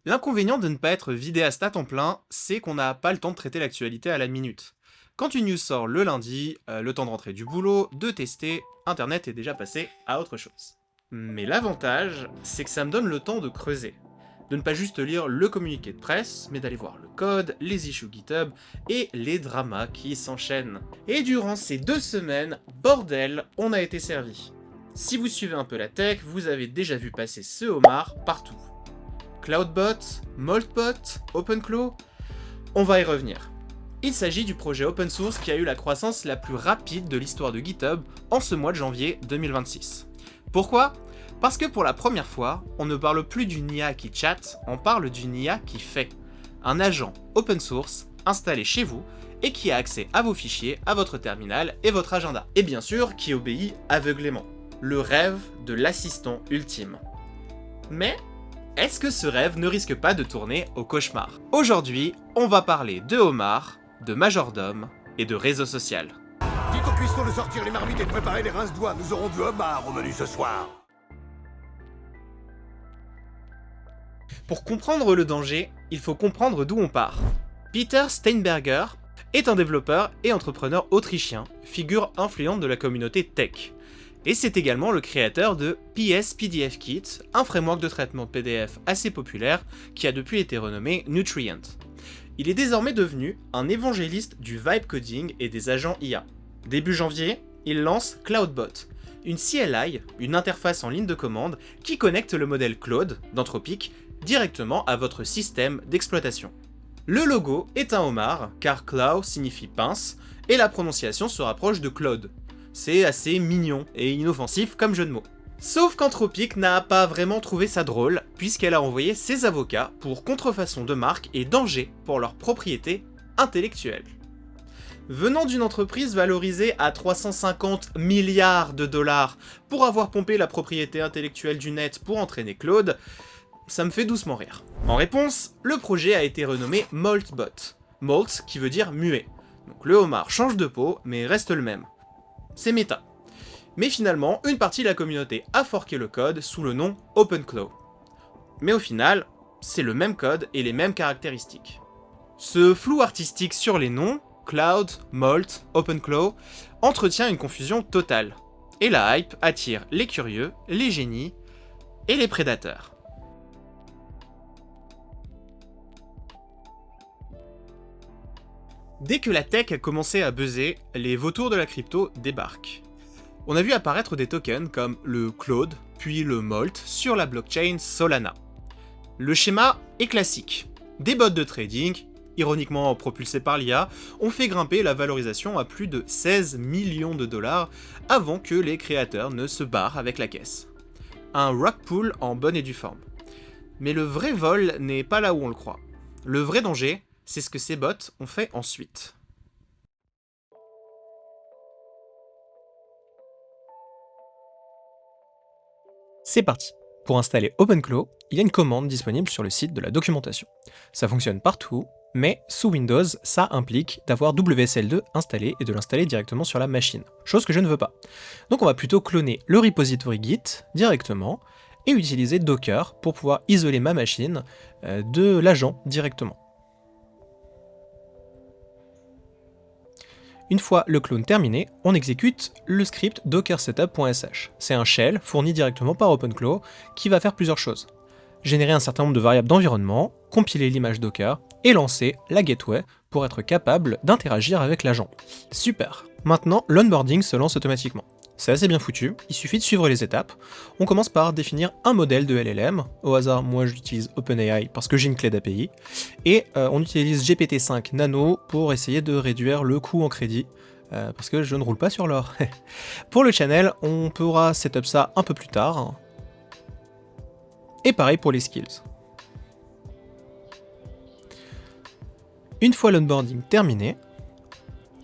L'inconvénient de ne pas être vidéaste à temps plein, c'est qu'on n'a pas le temps de traiter l'actualité à la minute. Quand une news sort le lundi, le temps de rentrer du boulot, de tester, Internet est déjà passé à autre chose. Mais l'avantage, c'est que ça me donne le temps de creuser. De ne pas juste lire le communiqué de presse, mais d'aller voir le code, les issues GitHub et les dramas qui s'enchaînent. Et durant ces 2 semaines, bordel, on a été servi. Si vous suivez un peu la tech, vous avez déjà vu passer ce homard partout. Cloudbot, Moltbot, OpenClaw, on va y revenir. Il s'agit du projet open source qui a eu la croissance la plus rapide de l'histoire de GitHub en ce mois de janvier 2026. Pourquoi ? Parce que pour la première fois, on ne parle plus d'une IA qui chatte, on parle d'une IA qui fait. Un agent open source installé chez vous et qui a accès à vos fichiers, à votre terminal et votre agenda. Et bien sûr, qui obéit aveuglément. Le rêve de l'assistant ultime. Mais est-ce que ce rêve ne risque pas de tourner au cauchemar ? Aujourd'hui, on va parler de homard, de majordome et de réseau social. Dites au cuistot de sortir les marmites et de préparer les rince-doigts, nous aurons du homard au menu ce soir. Pour comprendre le danger, il faut comprendre d'où on part. Peter Steinberger est un développeur et entrepreneur autrichien, figure influente de la communauté tech. Et c'est également le créateur de PS-PDFKit, un framework de traitement PDF assez populaire qui a depuis été renommé Nutrient. Il est désormais devenu un évangéliste du vibe coding et des agents IA. Début janvier, il lance Cloudbot, une CLI, une interface en ligne de commande qui connecte le modèle Claude d'Anthropic directement à votre système d'exploitation. Le logo est un homard, car Cloud signifie pince, et la prononciation se rapproche de Claude. C'est assez mignon et inoffensif comme jeu de mots. Sauf qu'Anthropic n'a pas vraiment trouvé ça drôle, puisqu'elle a envoyé ses avocats pour contrefaçon de marque et danger pour leur propriété intellectuelle. Venant d'une entreprise valorisée à 350 milliards de dollars pour avoir pompé la propriété intellectuelle du net pour entraîner Claude, ça me fait doucement rire. En réponse, le projet a été renommé Moltbot. Molt qui veut dire muet. Donc le homard change de peau, mais reste le même. C'est méta. Mais finalement, une partie de la communauté a forqué le code sous le nom OpenClaw. Mais au final, c'est le même code et les mêmes caractéristiques. Ce flou artistique sur les noms, Cloud, Molt, OpenClaw, entretient une confusion totale. Et la hype attire les curieux, les génies et les prédateurs. Dès que la tech a commencé à buzzer, les vautours de la crypto débarquent. On a vu apparaître des tokens comme le Claude, puis le Molt sur la blockchain Solana. Le schéma est classique. Des bots de trading, ironiquement propulsés par l'IA, ont fait grimper la valorisation à plus de 16 millions de dollars avant que les créateurs ne se barrent avec la caisse. Un rug pull en bonne et due forme. Mais le vrai vol n'est pas là où on le croit. Le vrai danger, c'est ce que ces bots ont fait ensuite. C'est parti. Pour installer OpenClaw, il y a une commande disponible sur le site de la documentation. Ça fonctionne partout, mais sous Windows, ça implique d'avoir WSL2 installé et de l'installer directement sur la machine, chose que je ne veux pas. Donc on va plutôt cloner le repository Git directement et utiliser Docker pour pouvoir isoler ma machine de l'agent directement. Une fois le clone terminé, on exécute le script dockersetup.sh. C'est un shell fourni directement par OpenClaw qui va faire plusieurs choses. Générer un certain nombre de variables d'environnement, compiler l'image Docker et lancer la gateway pour être capable d'interagir avec l'agent. Super. Maintenant, l'onboarding se lance automatiquement. C'est assez bien foutu, il suffit de suivre les étapes. On commence par définir un modèle de LLM. Au hasard, moi j'utilise OpenAI parce que j'ai une clé d'API. Et on utilise GPT-5 Nano pour essayer de réduire le coût en crédit. Parce que je ne roule pas sur l'or. Pour le channel, on pourra setup ça un peu plus tard. Et pareil pour les skills. Une fois l'onboarding terminé,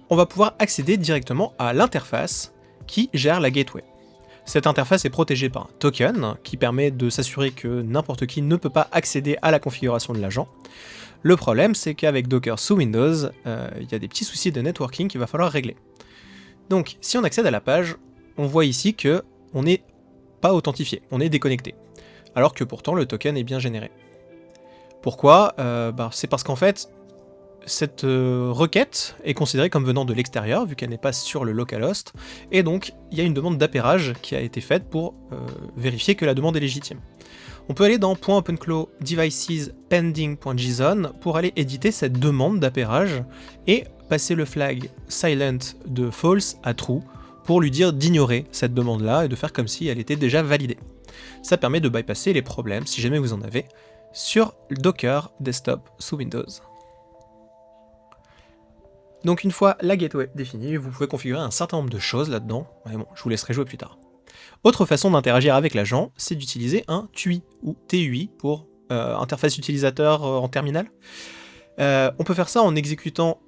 on va pouvoir accéder directement à l'interface qui gère la gateway. Cette interface est protégée par un token qui permet de s'assurer que n'importe qui ne peut pas accéder à la configuration de l'agent. Le problème, c'est qu'avec Docker sous Windows, il y a des petits soucis de networking qu'il va falloir régler. Donc, si on accède à la page, on voit ici que on n'est pas authentifié, on est déconnecté, alors que pourtant le token est bien généré. Pourquoi C'est parce qu'en fait, cette requête est considérée comme venant de l'extérieur, vu qu'elle n'est pas sur le localhost, et donc il y a une demande d'appairage qui a été faite pour vérifier que la demande est légitime. On peut aller dans .openclaw devices pending.json pour aller éditer cette demande d'appairage et passer le flag silent de false à true pour lui dire d'ignorer cette demande-là et de faire comme si elle était déjà validée. Ça permet de bypasser les problèmes, si jamais vous en avez, sur Docker desktop sous Windows. Donc une fois la gateway définie, vous pouvez configurer un certain nombre de choses là-dedans, mais bon, je vous laisserai jouer plus tard. Autre façon d'interagir avec l'agent, c'est d'utiliser un TUI, ou TUI pour interface utilisateur en terminal. On peut faire ça en exécutant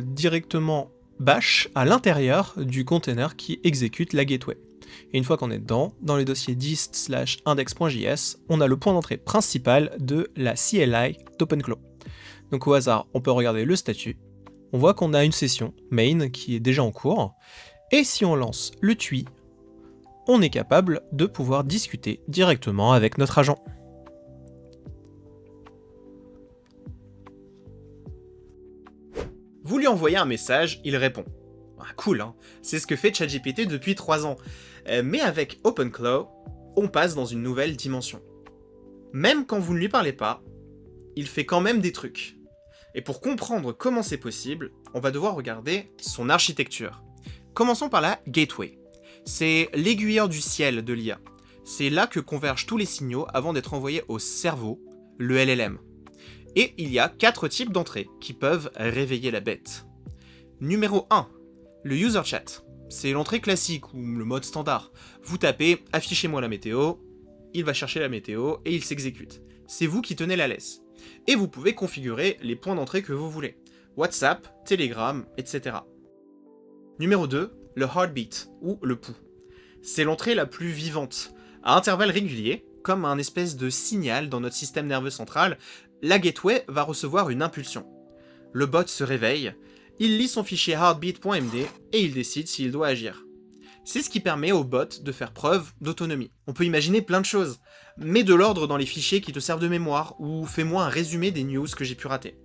directement bash à l'intérieur du container qui exécute la gateway. Et une fois qu'on est dedans, dans le dossier dist/index.js, on a le point d'entrée principal de la CLI d'OpenClaw. Donc au hasard, on peut regarder le statut. On voit qu'on a une session main qui est déjà en cours, et si on lance le TUI, on est capable de pouvoir discuter directement avec notre agent. Vous lui envoyez un message, il répond. Ah, cool, hein, c'est ce que fait ChatGPT depuis 3 ans. Mais avec OpenClaw, on passe dans une nouvelle dimension. Même quand vous ne lui parlez pas, il fait quand même des trucs. Et pour comprendre comment c'est possible, on va devoir regarder son architecture. Commençons par la gateway. C'est l'aiguilleur du ciel de l'IA. C'est là que convergent tous les signaux avant d'être envoyés au cerveau, le LLM. Et il y a 4 types d'entrées qui peuvent réveiller la bête. Numéro 1, le user chat. C'est l'entrée classique ou le mode standard. Vous tapez « Affichez-moi la météo », il va chercher la météo et il s'exécute. C'est vous qui tenez la laisse. Et vous pouvez configurer les points d'entrée que vous voulez. WhatsApp, Telegram, etc. Numéro 2, le heartbeat, ou le pouls. C'est l'entrée la plus vivante. À intervalles réguliers, comme un espèce de signal dans notre système nerveux central, la gateway va recevoir une impulsion. Le bot se réveille, il lit son fichier heartbeat.md et il décide s'il doit agir. C'est ce qui permet au bot de faire preuve d'autonomie. On peut imaginer plein de choses. Mets de l'ordre dans les fichiers qui te servent de mémoire, ou fais-moi un résumé des news que j'ai pu rater.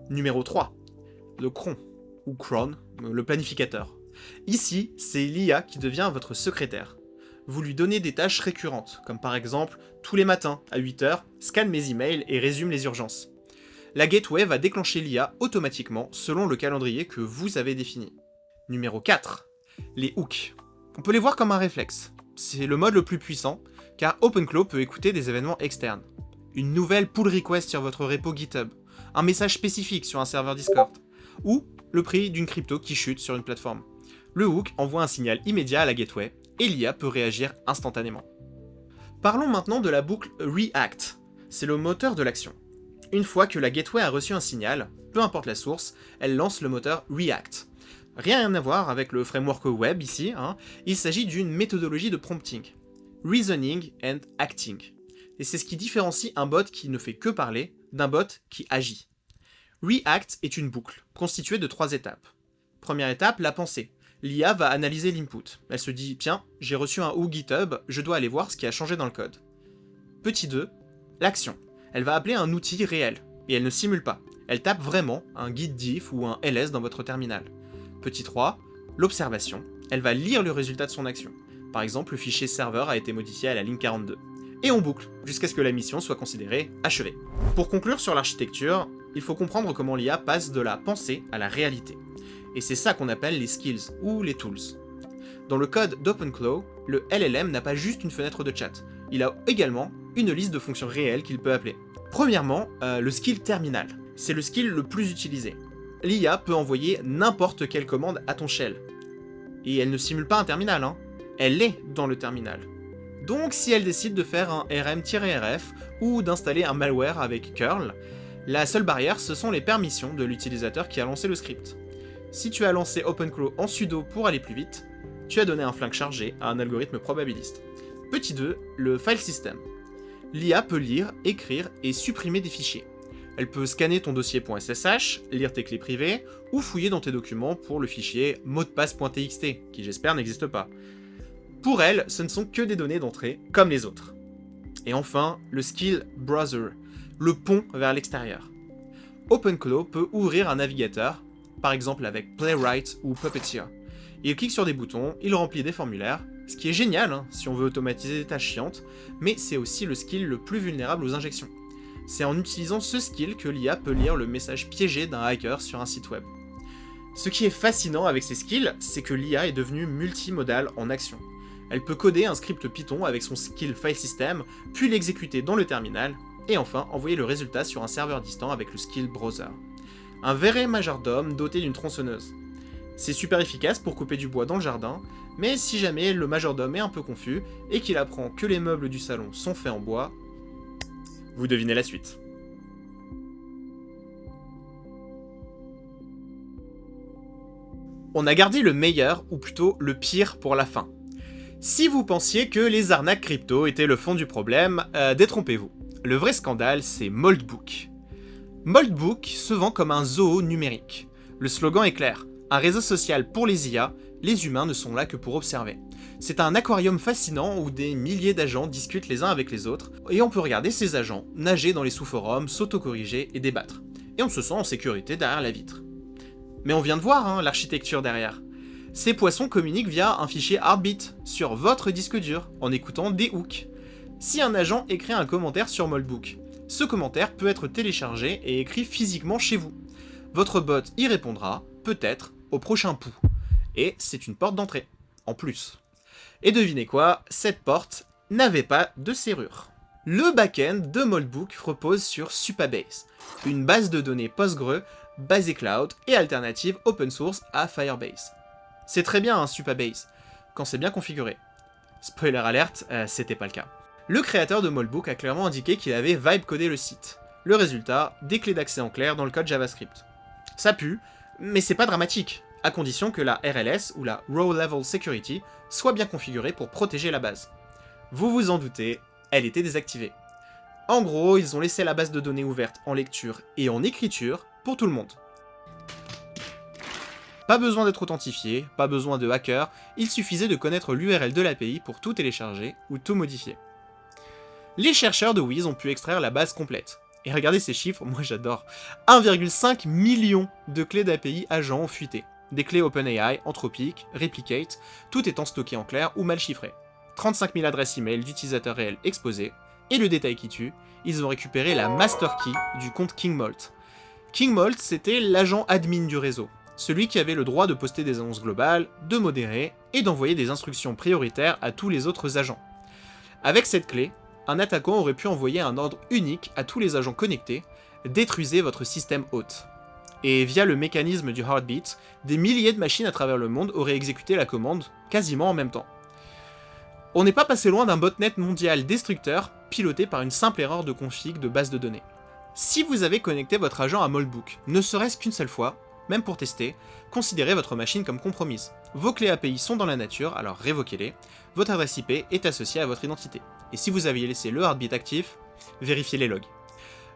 Numéro 3, le cron, ou cron, le planificateur. Ici, c'est l'IA qui devient votre secrétaire. Vous lui donnez des tâches récurrentes, comme par exemple, tous les matins, à 8h, scanne mes emails et résume les urgences. La gateway va déclencher l'IA automatiquement selon le calendrier que vous avez défini. Numéro 4, les hooks. On peut les voir comme un réflexe. C'est le mode le plus puissant, car OpenClaw peut écouter des événements externes. Une nouvelle pull request sur votre repo GitHub, un message spécifique sur un serveur Discord, ou le prix d'une crypto qui chute sur une plateforme. Le hook envoie un signal immédiat à la gateway, et l'IA peut réagir instantanément. Parlons maintenant de la boucle React. C'est le moteur de l'action. Une fois que la gateway a reçu un signal, peu importe la source, elle lance le moteur React. Rien à voir avec le framework web ici, hein. Il s'agit d'une méthodologie de prompting. Reasoning and acting. Et c'est ce qui différencie un bot qui ne fait que parler d'un bot qui agit. React est une boucle, constituée de 3 étapes. Première étape, la pensée. L'IA va analyser l'input. Elle se dit « Tiens, j'ai reçu un hook GitHub, je dois aller voir ce qui a changé dans le code. » Petit 2, l'action. Elle va appeler un outil réel, et elle ne simule pas. Elle tape vraiment un git diff ou un ls dans votre terminal. Petit 3, l'observation. Elle va lire le résultat de son action. Par exemple, le fichier serveur a été modifié à la ligne 42. Et on boucle, jusqu'à ce que la mission soit considérée achevée. Pour conclure sur l'architecture, il faut comprendre comment l'IA passe de la pensée à la réalité. Et c'est ça qu'on appelle les skills, ou les tools. Dans le code d'OpenClaw, le LLM n'a pas juste une fenêtre de chat, il a également une liste de fonctions réelles qu'il peut appeler. Premièrement, le skill terminal. C'est le skill le plus utilisé. L'IA peut envoyer n'importe quelle commande à ton shell. Et elle ne simule pas un terminal, hein. Elle est dans le terminal. Donc si elle décide de faire un rm-rf ou d'installer un malware avec curl, la seule barrière ce sont les permissions de l'utilisateur qui a lancé le script. Si tu as lancé OpenClaw en sudo pour aller plus vite, tu as donné un flingue chargé à un algorithme probabiliste. Petit 2, le file system. L'IA peut lire, écrire et supprimer des fichiers. Elle peut scanner ton dossier .ssh, lire tes clés privées, ou fouiller dans tes documents pour le fichier motdepasse.txt, qui j'espère n'existe pas. Pour elle, ce ne sont que des données d'entrée, comme les autres. Et enfin, le skill Browser, le pont vers l'extérieur. OpenClaw peut ouvrir un navigateur, par exemple avec Playwright ou Puppeteer. Il clique sur des boutons, il remplit des formulaires, ce qui est génial si on veut automatiser des tâches chiantes, mais c'est aussi le skill le plus vulnérable aux injections. C'est en utilisant ce skill que l'IA peut lire le message piégé d'un hacker sur un site web. Ce qui est fascinant avec ces skills, c'est que l'IA est devenue multimodale en action. Elle peut coder un script Python avec son skill file system, puis l'exécuter dans le terminal, et enfin envoyer le résultat sur un serveur distant avec le skill browser. Un vrai majordome doté d'une tronçonneuse. C'est super efficace pour couper du bois dans le jardin, mais si jamais le majordome est un peu confus et qu'il apprend que les meubles du salon sont faits en bois, vous devinez la suite. On a gardé le meilleur, ou plutôt le pire, pour la fin. Si vous pensiez que les arnaques crypto étaient le fond du problème, détrompez-vous. Le vrai scandale, c'est Moldbook. Moldbook se vend comme un zoo numérique. Le slogan est clair, un réseau social pour les IA, les humains ne sont là que pour observer. C'est un aquarium fascinant où des milliers d'agents discutent les uns avec les autres, et on peut regarder ces agents nager dans les sous-forums, s'auto-corriger et débattre. Et on se sent en sécurité derrière la vitre. Mais on vient de voir l'architecture derrière. Ces poissons communiquent via un fichier Heartbeat sur votre disque dur, en écoutant des hooks. Si un agent écrit un commentaire sur Moldbook, ce commentaire peut être téléchargé et écrit physiquement chez vous. Votre bot y répondra, peut-être, au prochain pouls. Et c'est une porte d'entrée, en plus. Et devinez quoi, cette porte n'avait pas de serrure. Le back-end de Moldbook repose sur Supabase, une base de données Postgre, basée cloud et alternative open source à Firebase. C'est très bien un Supabase, quand c'est bien configuré. Spoiler alert, c'était pas le cas. Le créateur de Moldbook a clairement indiqué qu'il avait vibe-codé le site. Le résultat, des clés d'accès en clair dans le code JavaScript. Ça pue, mais c'est pas dramatique, à condition que la RLS, ou la Row Level Security, soit bien configurée pour protéger la base. Vous vous en doutez, elle était désactivée. En gros, ils ont laissé la base de données ouverte en lecture et en écriture pour tout le monde. Pas besoin d'être authentifié, pas besoin de hacker, il suffisait de connaître l'URL de l'API pour tout télécharger ou tout modifier. Les chercheurs de Wiz ont pu extraire la base complète. Et regardez ces chiffres, moi j'adore. 1,5 million de clés d'API agents ont fuité. Des clés OpenAI, Anthropic, Replicate, tout étant stocké en clair ou mal chiffré. 35 000 adresses email d'utilisateurs réels exposées, et le détail qui tue, ils ont récupéré la master key du compte KingMalt. KingMalt, c'était l'agent admin du réseau, celui qui avait le droit de poster des annonces globales, de modérer et d'envoyer des instructions prioritaires à tous les autres agents. Avec cette clé, un attaquant aurait pu envoyer un ordre unique à tous les agents connectés, détruisez votre système hôte. Et via le mécanisme du Heartbeat, des milliers de machines à travers le monde auraient exécuté la commande quasiment en même temps. On n'est pas passé loin d'un botnet mondial destructeur piloté par une simple erreur de config de base de données. Si vous avez connecté votre agent à Moldbook, ne serait-ce qu'une seule fois, même pour tester, considérez votre machine comme compromise. Vos clés API sont dans la nature, alors révoquez-les. Votre adresse IP est associée à votre identité. Et si vous aviez laissé le Heartbeat actif, vérifiez les logs.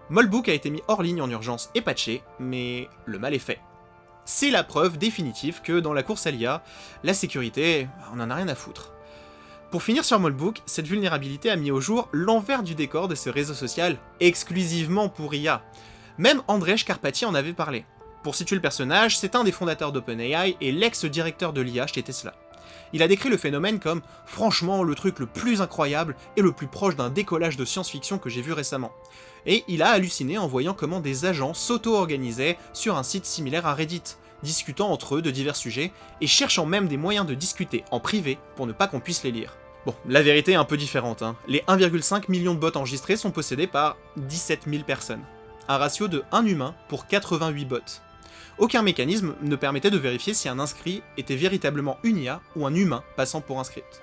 Moldbook a été mis hors ligne en urgence et patché, mais le mal est fait. C'est la preuve définitive que dans la course à l'IA, la sécurité, on en a rien à foutre. Pour finir sur Moldbook, cette vulnérabilité a mis au jour l'envers du décor de ce réseau social exclusivement pour IA. Même Andrej Karpathy en avait parlé. Pour situer le personnage, c'est un des fondateurs d'OpenAI et l'ex-directeur de l'IA chez Tesla. Il a décrit le phénomène comme « franchement le truc le plus incroyable et le plus proche d'un décollage de science-fiction que j'ai vu récemment ». Et il a halluciné en voyant comment des agents s'auto-organisaient sur un site similaire à Reddit, discutant entre eux de divers sujets et cherchant même des moyens de discuter en privé pour ne pas qu'on puisse les lire. Bon, la vérité est un peu différente. Les 1,5 million de bots enregistrés sont possédés par 17 000 personnes. Un ratio de 1 humain pour 88 bots. Aucun mécanisme ne permettait de vérifier si un inscrit était véritablement une IA ou un humain passant pour un script.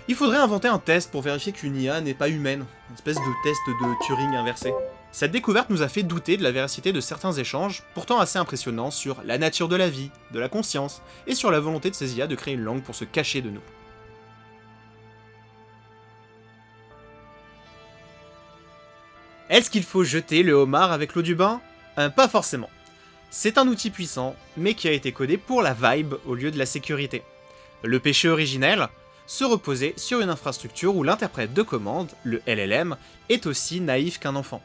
Il faudrait inventer un test pour vérifier qu'une IA n'est pas humaine, une espèce de test de Turing inversé. Cette découverte nous a fait douter de la véracité de certains échanges, pourtant assez impressionnants sur la nature de la vie, de la conscience, et sur la volonté de ces IA de créer une langue pour se cacher de nous. Est-ce qu'il faut jeter le homard avec l'eau du bain ? Pas forcément. C'est un outil puissant, mais qui a été codé pour la vibe au lieu de la sécurité. Le péché originel ? se reposer sur une infrastructure où l'interprète de commande, le LLM, est aussi naïf qu'un enfant.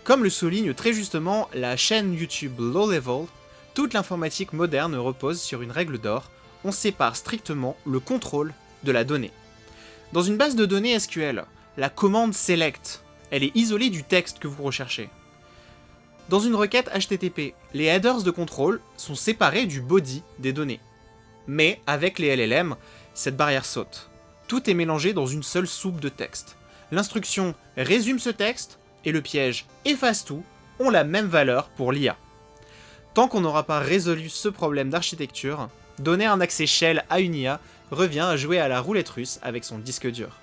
Comme le souligne très justement la chaîne YouTube Low Level, toute l'informatique moderne repose sur une règle d'or, on sépare strictement le contrôle de la donnée. Dans une base de données SQL, la commande select, elle est isolée du texte que vous recherchez. Dans une requête HTTP, les headers de contrôle sont séparés du body des données. Mais avec les LLM, cette barrière saute. Tout est mélangé dans une seule soupe de texte. L'instruction résume ce texte et le piège efface tout ont la même valeur pour l'IA. Tant qu'on n'aura pas résolu ce problème d'architecture, donner un accès shell à une IA revient à jouer à la roulette russe avec son disque dur.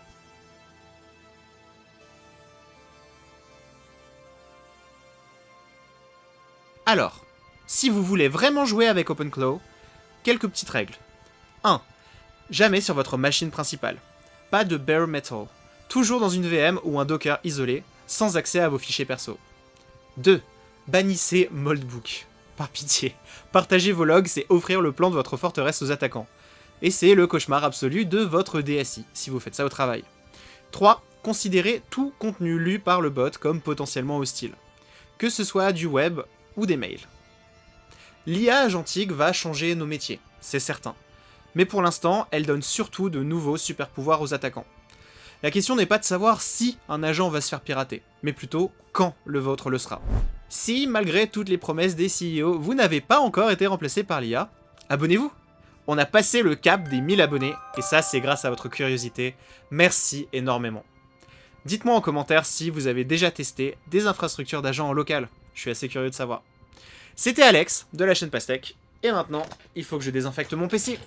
Alors, si vous voulez vraiment jouer avec OpenClaw, quelques petites règles. 1. Jamais sur votre machine principale. Pas de bare metal. Toujours dans une VM ou un Docker isolé, sans accès à vos fichiers perso. 2. Bannissez Moldbook. Par pitié. Partagez vos logs, c'est offrir le plan de votre forteresse aux attaquants. Et c'est le cauchemar absolu de votre DSI, si vous faites ça au travail. 3. Considérez tout contenu lu par le bot comme potentiellement hostile. Que ce soit du web ou des mails. L'IA agentique va changer nos métiers, c'est certain. Mais pour l'instant, elle donne surtout de nouveaux super pouvoirs aux attaquants. La question n'est pas de savoir si un agent va se faire pirater, mais plutôt quand le vôtre le sera. Si, malgré toutes les promesses des CEO, vous n'avez pas encore été remplacé par l'IA, abonnez-vous. On a passé le cap des 1000 abonnés, et ça c'est grâce à votre curiosité. Merci énormément. Dites-moi en commentaire si vous avez déjà testé des infrastructures d'agents en local. Je suis assez curieux de savoir. C'était Alex, de la chaîne Pastèque, et maintenant, il faut que je désinfecte mon PC.